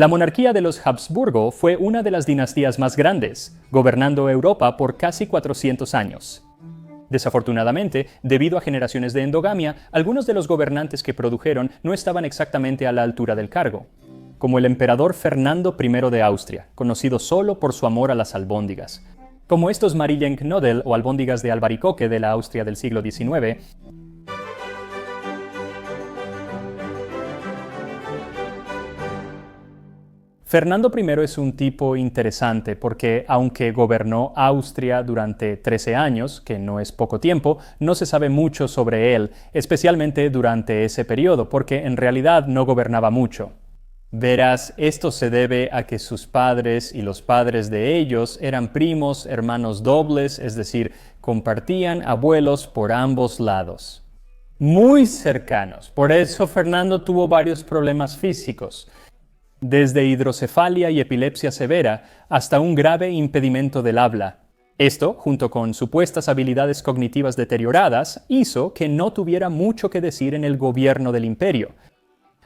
La monarquía de los Habsburgo fue una de las dinastías más grandes, gobernando Europa por casi 400 años. Desafortunadamente, debido a generaciones de endogamia, algunos de los gobernantes que produjeron no estaban exactamente a la altura del cargo, como el emperador Fernando I de Austria, conocido solo por su amor a las albóndigas. Como estos Marillenknödel o albóndigas de albaricoque de la Austria del siglo XIX, Fernando I es un tipo interesante porque, aunque gobernó Austria durante 13 años, que no es poco tiempo, no se sabe mucho sobre él, especialmente durante ese periodo, porque en realidad no gobernaba mucho. Verás, esto se debe a que sus padres y los padres de ellos eran primos, hermanos dobles, es decir, compartían abuelos por ambos lados. Muy cercanos. Por eso Fernando tuvo varios problemas físicos, desde hidrocefalia y epilepsia severa hasta un grave impedimento del habla. Esto, junto con supuestas habilidades cognitivas deterioradas, hizo que no tuviera mucho que decir en el gobierno del imperio.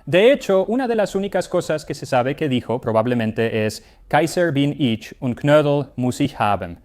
De hecho, una de las únicas cosas que se sabe que dijo probablemente es Kaiser bin ich und Knödel muss ich haben.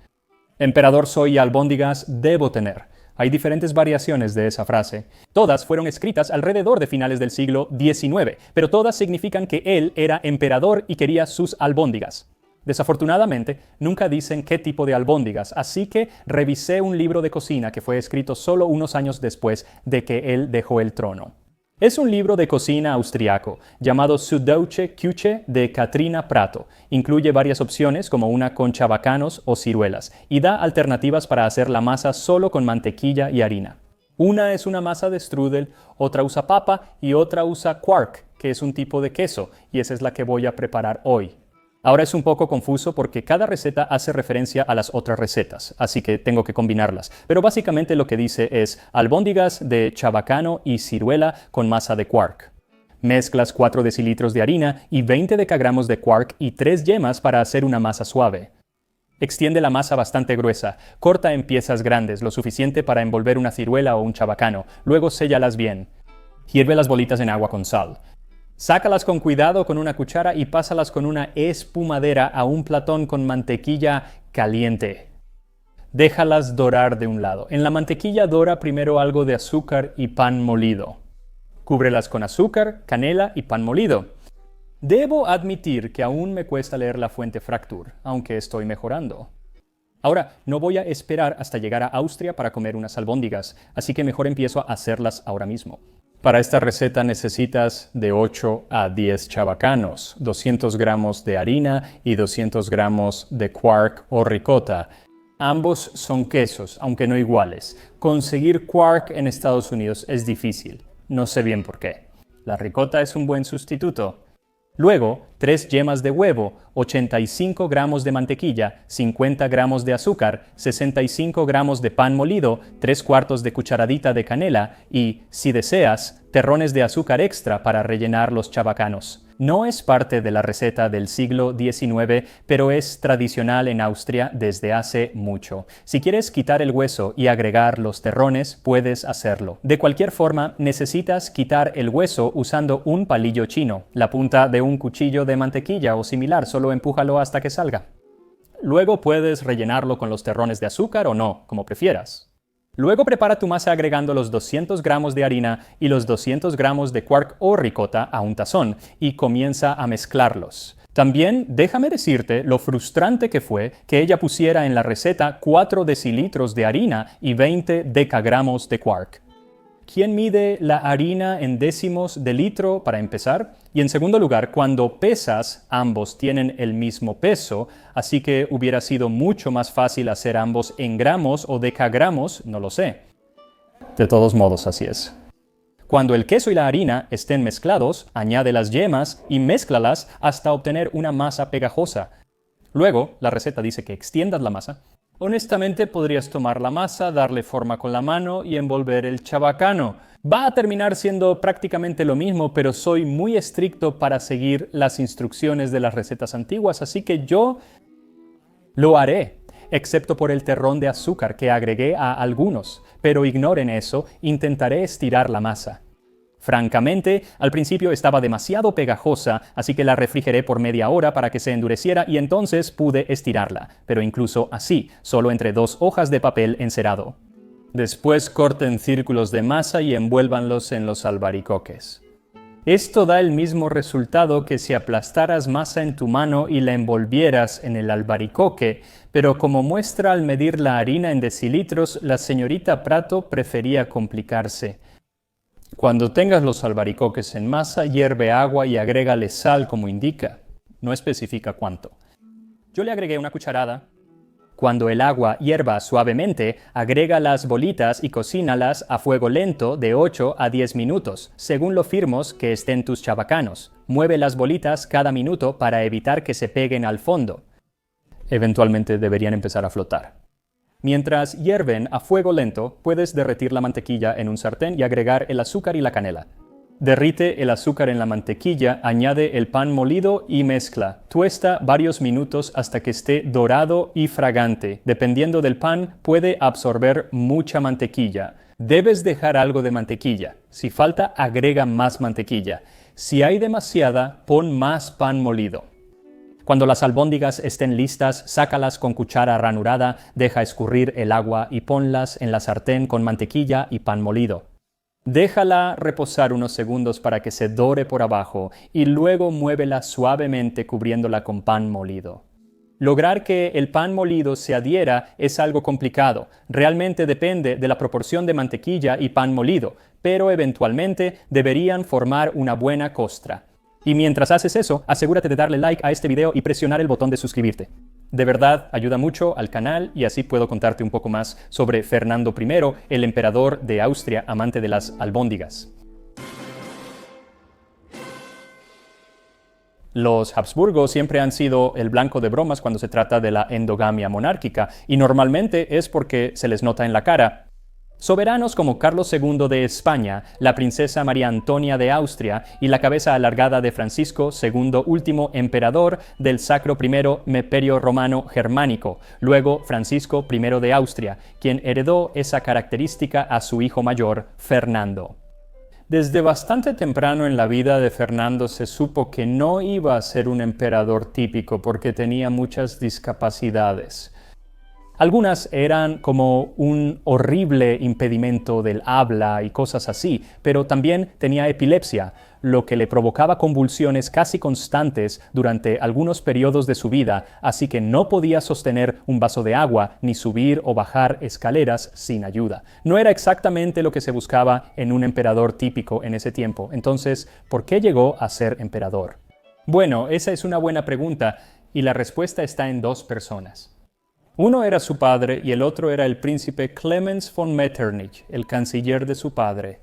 Emperador soy y albóndigas debo tener. Hay diferentes variaciones de esa frase. Todas fueron escritas alrededor de finales del siglo XIX, pero todas significan que él era emperador y quería sus albóndigas. Desafortunadamente, nunca dicen qué tipo de albóndigas, así que revisé un libro de cocina que fue escrito solo unos años después de que él dejó el trono. Es un libro de cocina austriaco, llamado Süddeutsche Küche de Katrina Prato. Incluye varias opciones como una con chabacanos o ciruelas y da alternativas para hacer la masa solo con mantequilla y harina. Una es una masa de strudel, otra usa papa y otra usa quark, que es un tipo de queso, y esa es la que voy a preparar hoy. Ahora es un poco confuso porque cada receta hace referencia a las otras recetas, así que tengo que combinarlas. Pero básicamente lo que dice es albóndigas de chabacano y ciruela con masa de quark. Mezclas 4 decilitros de harina y 20 decagramos de quark y 3 yemas para hacer una masa suave. Extiende la masa bastante gruesa, corta en piezas grandes, lo suficiente para envolver una ciruela o un chabacano, luego séllalas bien. Hierve las bolitas en agua con sal. Sácalas con cuidado con una cuchara y pásalas con una espumadera a un platón con mantequilla caliente. Déjalas dorar de un lado. En la mantequilla dora primero algo de azúcar y pan molido. Cúbrelas con azúcar, canela y pan molido. Debo admitir que aún me cuesta leer la fuente Fracture, aunque estoy mejorando. Ahora, no voy a esperar hasta llegar a Austria para comer unas albóndigas, así que mejor empiezo a hacerlas ahora mismo. Para esta receta necesitas de 8 a 10 chabacanos, 200 gramos de harina y 200 gramos de quark o ricota. Ambos son quesos, aunque no iguales. Conseguir quark en Estados Unidos es difícil. No sé bien por qué. La ricota es un buen sustituto. Luego, 3 yemas de huevo, 85 gramos de mantequilla, 50 gramos de azúcar, 65 gramos de pan molido, 3/4 de cucharadita de canela y, si deseas, terrones de azúcar extra para rellenar los chabacanos. No es parte de la receta del siglo XIX, pero es tradicional en Austria desde hace mucho. Si quieres quitar el hueso y agregar los terrones, puedes hacerlo. De cualquier forma, necesitas quitar el hueso usando un palillo chino, la punta de un cuchillo de mantequilla o similar, solo empújalo hasta que salga. Luego puedes rellenarlo con los terrones de azúcar o no, como prefieras. Luego prepara tu masa agregando los 200 gramos de harina y los 200 gramos de quark o ricota a un tazón y comienza a mezclarlos. También déjame decirte lo frustrante que fue que ella pusiera en la receta 4 decilitros de harina y 20 decagramos de quark. ¿Quién mide la harina en décimos de litro para empezar? Y en segundo lugar, cuando pesas, ambos tienen el mismo peso, así que hubiera sido mucho más fácil hacer ambos en gramos o decagramos, no lo sé. De todos modos, así es. Cuando el queso y la harina estén mezclados, añade las yemas y mézclalas hasta obtener una masa pegajosa. Luego, la receta dice que extiendas la masa. Honestamente, podrías tomar la masa, darle forma con la mano y envolver el chabacano. Va a terminar siendo prácticamente lo mismo, pero soy muy estricto para seguir las instrucciones de las recetas antiguas, así que yo lo haré, excepto por el terrón de azúcar que agregué a algunos. Pero ignoren eso, intentaré estirar la masa. Francamente, al principio estaba demasiado pegajosa, así que la refrigeré por media hora para que se endureciera y entonces pude estirarla, pero incluso así, solo entre 2 hojas de papel encerado. Después corten círculos de masa y envuélvanlos en los albaricoques. Esto da el mismo resultado que si aplastaras masa en tu mano y la envolvieras en el albaricoque, pero como muestra al medir la harina en decilitros, la señorita Prato prefería complicarse. Cuando tengas los albaricoques en masa, hierve agua y agrégale sal como indica. No especifica cuánto. Yo le agregué una cucharada. Cuando el agua hierva suavemente, agrega las bolitas y cocínalas a fuego lento de 8 a 10 minutos, según lo firmes que estén tus chabacanos. Mueve las bolitas cada minuto para evitar que se peguen al fondo. Eventualmente deberían empezar a flotar. Mientras hierven a fuego lento, puedes derretir la mantequilla en un sartén y agregar el azúcar y la canela. Derrite el azúcar en la mantequilla, añade el pan molido y mezcla. Tuesta varios minutos hasta que esté dorado y fragante. Dependiendo del pan, puede absorber mucha mantequilla. Debes dejar algo de mantequilla. Si falta, agrega más mantequilla. Si hay demasiada, pon más pan molido. Cuando las albóndigas estén listas, sácalas con cuchara ranurada, deja escurrir el agua y ponlas en la sartén con mantequilla y pan molido. Déjala reposar unos segundos para que se dore por abajo y luego muévela suavemente cubriéndola con pan molido. Lograr que el pan molido se adhiera es algo complicado. Realmente depende de la proporción de mantequilla y pan molido, pero eventualmente deberían formar una buena costra. Y mientras haces eso, asegúrate de darle like a este video y presionar el botón de suscribirte. De verdad, ayuda mucho al canal y así puedo contarte un poco más sobre Fernando I, el emperador de Austria, amante de las albóndigas. Los Habsburgo siempre han sido el blanco de bromas cuando se trata de la endogamia monárquica, y normalmente es porque se les nota en la cara. Soberanos como Carlos II de España, la princesa María Antonia de Austria y la cabeza alargada de Francisco II, último emperador del Sacro I Imperio Romano Germánico, luego Francisco I de Austria, quien heredó esa característica a su hijo mayor, Fernando. Desde bastante temprano en la vida de Fernando se supo que no iba a ser un emperador típico porque tenía muchas discapacidades. Algunas eran como un horrible impedimento del habla y cosas así, pero también tenía epilepsia, lo que le provocaba convulsiones casi constantes durante algunos periodos de su vida, así que no podía sostener un vaso de agua ni subir o bajar escaleras sin ayuda. No era exactamente lo que se buscaba en un emperador típico en ese tiempo. Entonces, ¿por qué llegó a ser emperador? Bueno, esa es una buena pregunta y la respuesta está en 2 personas. Uno era su padre y el otro era el príncipe Clemens von Metternich, el canciller de su padre.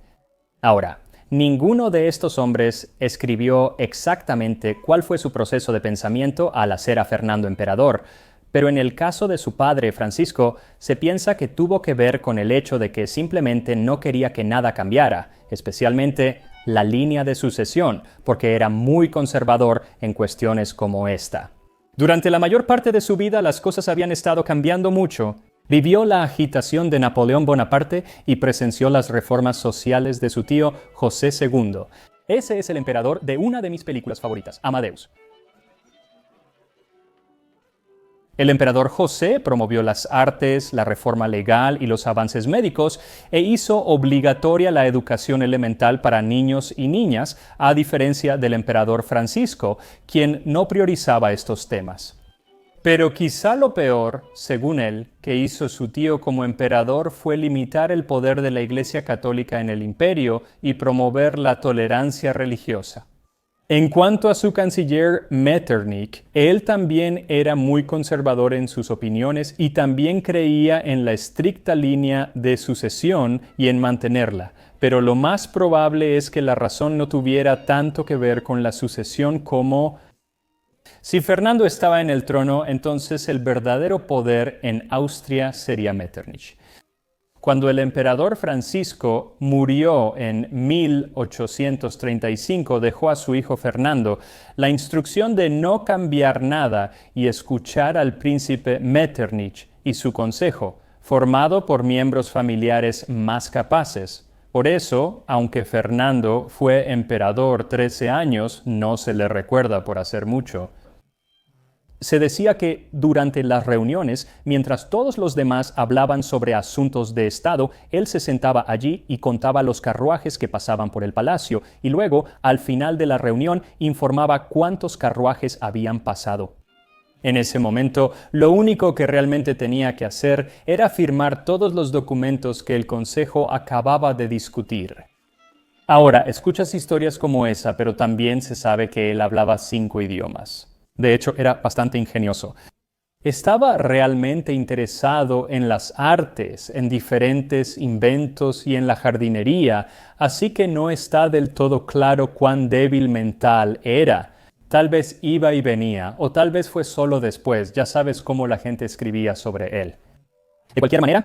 Ahora, ninguno de estos hombres escribió exactamente cuál fue su proceso de pensamiento al hacer a Fernando emperador, pero en el caso de su padre Francisco, se piensa que tuvo que ver con el hecho de que simplemente no quería que nada cambiara, especialmente la línea de sucesión, porque era muy conservador en cuestiones como esta. Durante la mayor parte de su vida las cosas habían estado cambiando mucho. Vivió la agitación de Napoleón Bonaparte y presenció las reformas sociales de su tío José II. Ese es el emperador de una de mis películas favoritas, Amadeus. El emperador José promovió las artes, la reforma legal y los avances médicos e hizo obligatoria la educación elemental para niños y niñas, a diferencia del emperador Francisco, quien no priorizaba estos temas. Pero quizá lo peor, según él, que hizo su tío como emperador fue limitar el poder de la Iglesia Católica en el imperio y promover la tolerancia religiosa. En cuanto a su canciller Metternich, él también era muy conservador en sus opiniones y también creía en la estricta línea de sucesión y en mantenerla. Pero lo más probable es que la razón no tuviera tanto que ver con la sucesión como... Si Fernando estaba en el trono, entonces el verdadero poder en Austria sería Metternich. Cuando el emperador Francisco murió en 1835, dejó a su hijo Fernando la instrucción de no cambiar nada y escuchar al príncipe Metternich y su consejo, formado por miembros familiares más capaces. Por eso, aunque Fernando fue emperador 13 años, no se le recuerda por hacer mucho. Se decía que durante las reuniones, mientras todos los demás hablaban sobre asuntos de Estado, él se sentaba allí y contaba los carruajes que pasaban por el palacio, y luego, al final de la reunión, informaba cuántos carruajes habían pasado. En ese momento, lo único que realmente tenía que hacer era firmar todos los documentos que el Consejo acababa de discutir. Ahora, escuchas historias como esa, pero también se sabe que él hablaba 5 idiomas. De hecho, era bastante ingenioso. Estaba realmente interesado en las artes, en diferentes inventos y en la jardinería, así que no está del todo claro cuán débil mental era. Tal vez iba y venía, o tal vez fue solo después. Ya sabes cómo la gente escribía sobre él. De cualquier manera,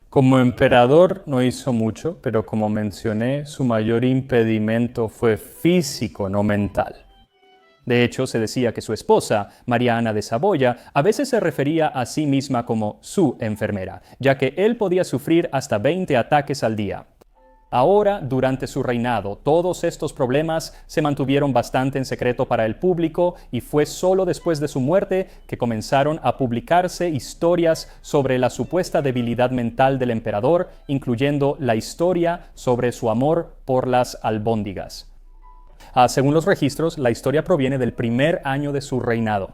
como emperador no hizo mucho, pero como mencioné, su mayor impedimento fue físico, no mental. De hecho, se decía que su esposa, María Ana de Saboya, a veces se refería a sí misma como su enfermera, ya que él podía sufrir hasta 20 ataques al día. Ahora, durante su reinado, todos estos problemas se mantuvieron bastante en secreto para el público y fue solo después de su muerte que comenzaron a publicarse historias sobre la supuesta debilidad mental del emperador, incluyendo la historia sobre su amor por las albóndigas. Según los registros, la historia proviene del primer año de su reinado.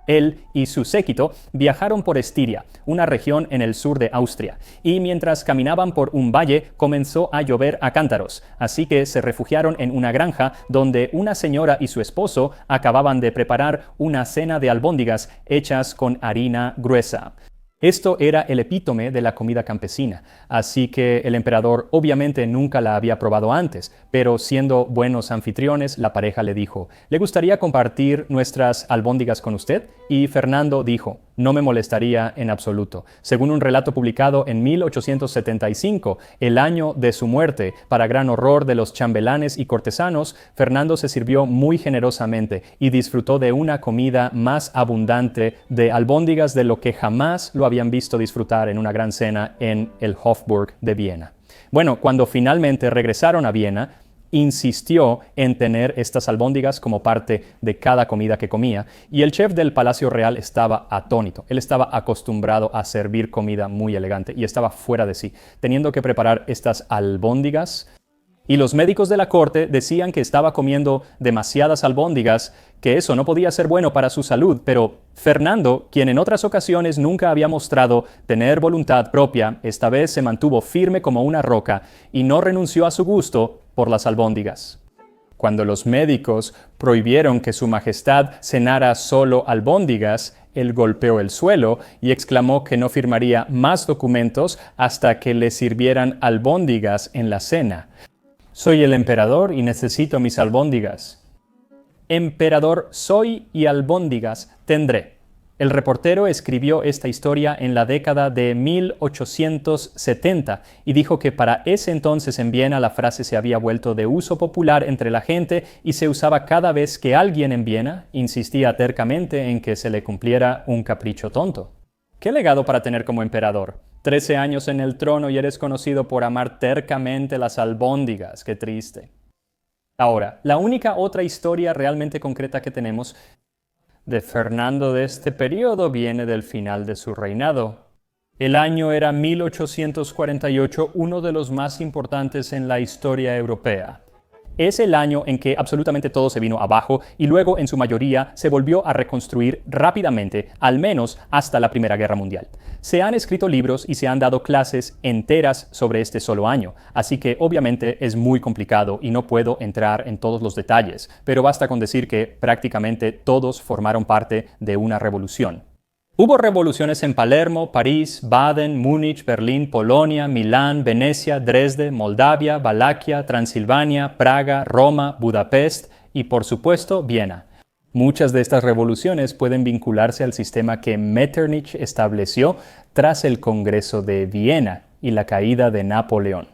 Él y su séquito viajaron por Estiria, una región en el sur de Austria, y mientras caminaban por un valle comenzó a llover a cántaros, así que se refugiaron en una granja donde una señora y su esposo acababan de preparar una cena de albóndigas hechas con harina gruesa. Esto era el epítome de la comida campesina, así que el emperador obviamente nunca la había probado antes, pero siendo buenos anfitriones, la pareja le dijo, ¿le gustaría compartir nuestras albóndigas con usted? Y Fernando dijo, no me molestaría en absoluto. Según un relato publicado en 1875, el año de su muerte, para gran horror de los chambelanes y cortesanos, Fernando se sirvió muy generosamente y disfrutó de una comida más abundante de albóndigas de lo que jamás lo habían visto disfrutar en una gran cena en el Hofburg de Viena. Bueno, cuando finalmente regresaron a Viena, insistió en tener estas albóndigas como parte de cada comida que comía, y el chef del Palacio Real estaba atónito. Él estaba acostumbrado a servir comida muy elegante y estaba fuera de sí, teniendo que preparar estas albóndigas. Y los médicos de la corte decían que estaba comiendo demasiadas albóndigas, que eso no podía ser bueno para su salud, pero Fernando, quien en otras ocasiones nunca había mostrado tener voluntad propia, esta vez se mantuvo firme como una roca y no renunció a su gusto por las albóndigas. Cuando los médicos prohibieron que su majestad cenara solo albóndigas, él golpeó el suelo y exclamó que no firmaría más documentos hasta que le sirvieran albóndigas en la cena. Soy el emperador y necesito mis albóndigas. Emperador soy y albóndigas tendré. El reportero escribió esta historia en la década de 1870 y dijo que para ese entonces en Viena la frase se había vuelto de uso popular entre la gente y se usaba cada vez que alguien en Viena insistía tercamente en que se le cumpliera un capricho tonto. ¿Qué legado para tener como emperador? 13 años en el trono y eres conocido por amar tercamente las albóndigas. ¡Qué triste! Ahora, la única otra historia realmente concreta que tenemos de Fernando de este periodo viene del final de su reinado. El año era 1848, uno de los más importantes en la historia europea. Es el año en que absolutamente todo se vino abajo y luego en su mayoría se volvió a reconstruir rápidamente, al menos hasta la Primera Guerra Mundial. Se han escrito libros y se han dado clases enteras sobre este solo año, así que obviamente es muy complicado y no puedo entrar en todos los detalles, pero basta con decir que prácticamente todos formaron parte de una revolución. Hubo revoluciones en Palermo, París, Baden, Múnich, Berlín, Polonia, Milán, Venecia, Dresde, Moldavia, Valaquia, Transilvania, Praga, Roma, Budapest y, por supuesto, Viena. Muchas de estas revoluciones pueden vincularse al sistema que Metternich estableció tras el Congreso de Viena y la caída de Napoleón.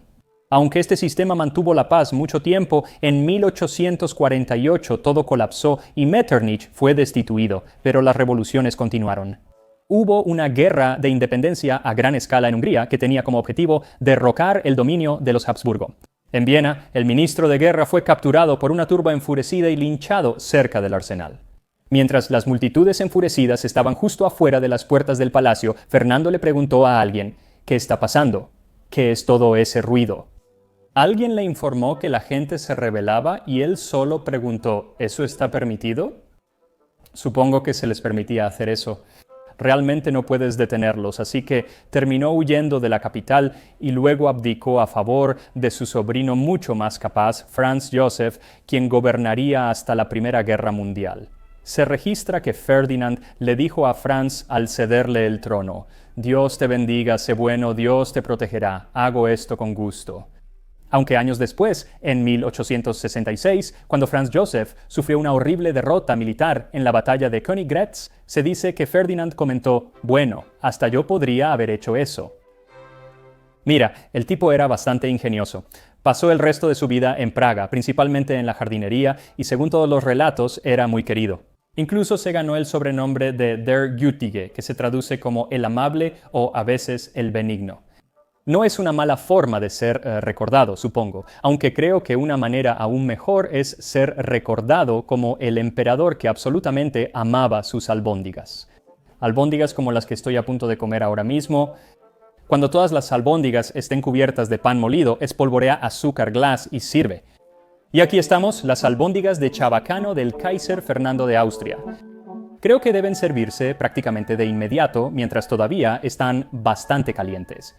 Aunque este sistema mantuvo la paz mucho tiempo, en 1848 todo colapsó y Metternich fue destituido, pero las revoluciones continuaron. Hubo una guerra de independencia a gran escala en Hungría que tenía como objetivo derrocar el dominio de los Habsburgo. En Viena, el ministro de guerra fue capturado por una turba enfurecida y linchado cerca del arsenal. Mientras las multitudes enfurecidas estaban justo afuera de las puertas del palacio, Fernando le preguntó a alguien: ¿qué está pasando? ¿Qué es todo ese ruido? Alguien le informó que la gente se rebelaba y él solo preguntó: ¿eso está permitido? Supongo que se les permitía hacer eso. Realmente no puedes detenerlos, así que terminó huyendo de la capital y luego abdicó a favor de su sobrino mucho más capaz, Franz Joseph, quien gobernaría hasta la Primera Guerra Mundial. Se registra que Ferdinand le dijo a Franz al cederle el trono: «Dios te bendiga, sé bueno, Dios te protegerá, hago esto con gusto». Aunque años después, en 1866, cuando Franz Joseph sufrió una horrible derrota militar en la batalla de Königgrätz, se dice que Ferdinand comentó: «Bueno, hasta yo podría haber hecho eso». Mira, el tipo era bastante ingenioso. Pasó el resto de su vida en Praga, principalmente en la jardinería, y según todos los relatos, era muy querido. Incluso se ganó el sobrenombre de Der Gütige, que se traduce como el amable o a veces el benigno. No es una mala forma de ser recordado, supongo, aunque creo que una manera aún mejor es ser recordado como el emperador que absolutamente amaba sus albóndigas. Albóndigas como las que estoy a punto de comer ahora mismo. Cuando todas las albóndigas estén cubiertas de pan molido, espolvorea azúcar glass y sirve. Y aquí estamos, las albóndigas de chabacano del Kaiser Fernando de Austria. Creo que deben servirse prácticamente de inmediato, mientras todavía están bastante calientes.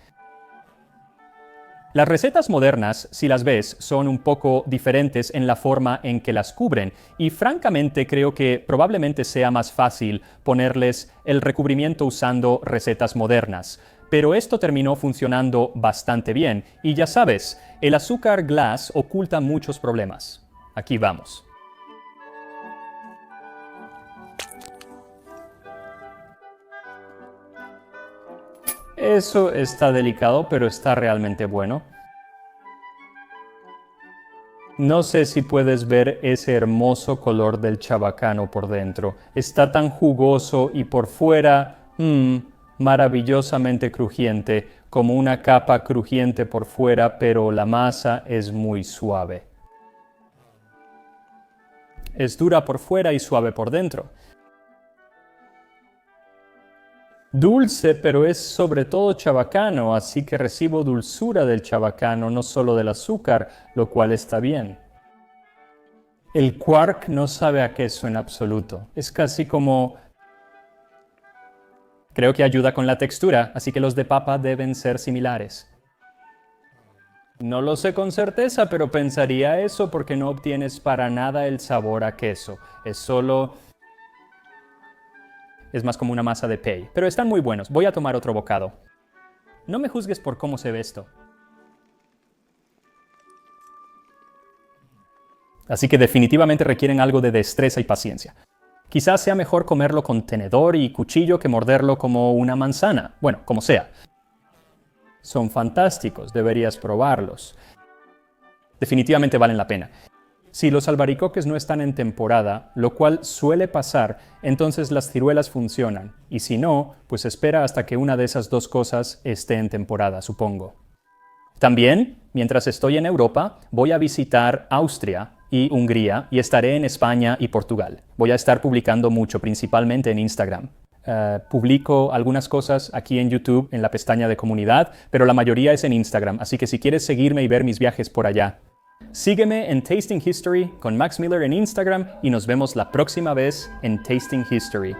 Las recetas modernas, si las ves, son un poco diferentes en la forma en que las cubren y francamente creo que probablemente sea más fácil ponerles el recubrimiento usando recetas modernas. Pero esto terminó funcionando bastante bien y ya sabes, el azúcar glass oculta muchos problemas. Aquí vamos. Eso está delicado, pero está realmente bueno. No sé si puedes ver ese hermoso color del chabacano por dentro. Está tan jugoso y por fuera, maravillosamente crujiente, como una capa crujiente por fuera, pero la masa es muy suave. Es dura por fuera y suave por dentro. Dulce, pero es sobre todo chabacano, así que recibo dulzura del chabacano, no solo del azúcar, lo cual está bien. El quark no sabe a queso en absoluto. Es casi como... Creo que ayuda con la textura, así que los de papa deben ser similares. No lo sé con certeza, pero pensaría eso porque no obtienes para nada el sabor a queso. Es más como una masa de pay. Pero están muy buenos. Voy a tomar otro bocado. No me juzgues por cómo se ve esto. Así que definitivamente requieren algo de destreza y paciencia. Quizás sea mejor comerlo con tenedor y cuchillo que morderlo como una manzana. Bueno, como sea. Son fantásticos, deberías probarlos. Definitivamente valen la pena. Si los albaricoques no están en temporada, lo cual suele pasar, entonces las ciruelas funcionan. Y si no, pues espera hasta que una de esas dos cosas esté en temporada, supongo. También, mientras estoy en Europa, voy a visitar Austria y Hungría y estaré en España y Portugal. Voy a estar publicando mucho, principalmente en Instagram. Publico algunas cosas aquí en YouTube, en la pestaña de comunidad, pero la mayoría es en Instagram, así que si quieres seguirme y ver mis viajes por allá, sígueme en Tasting History con Max Miller en Instagram y nos vemos la próxima vez en Tasting History.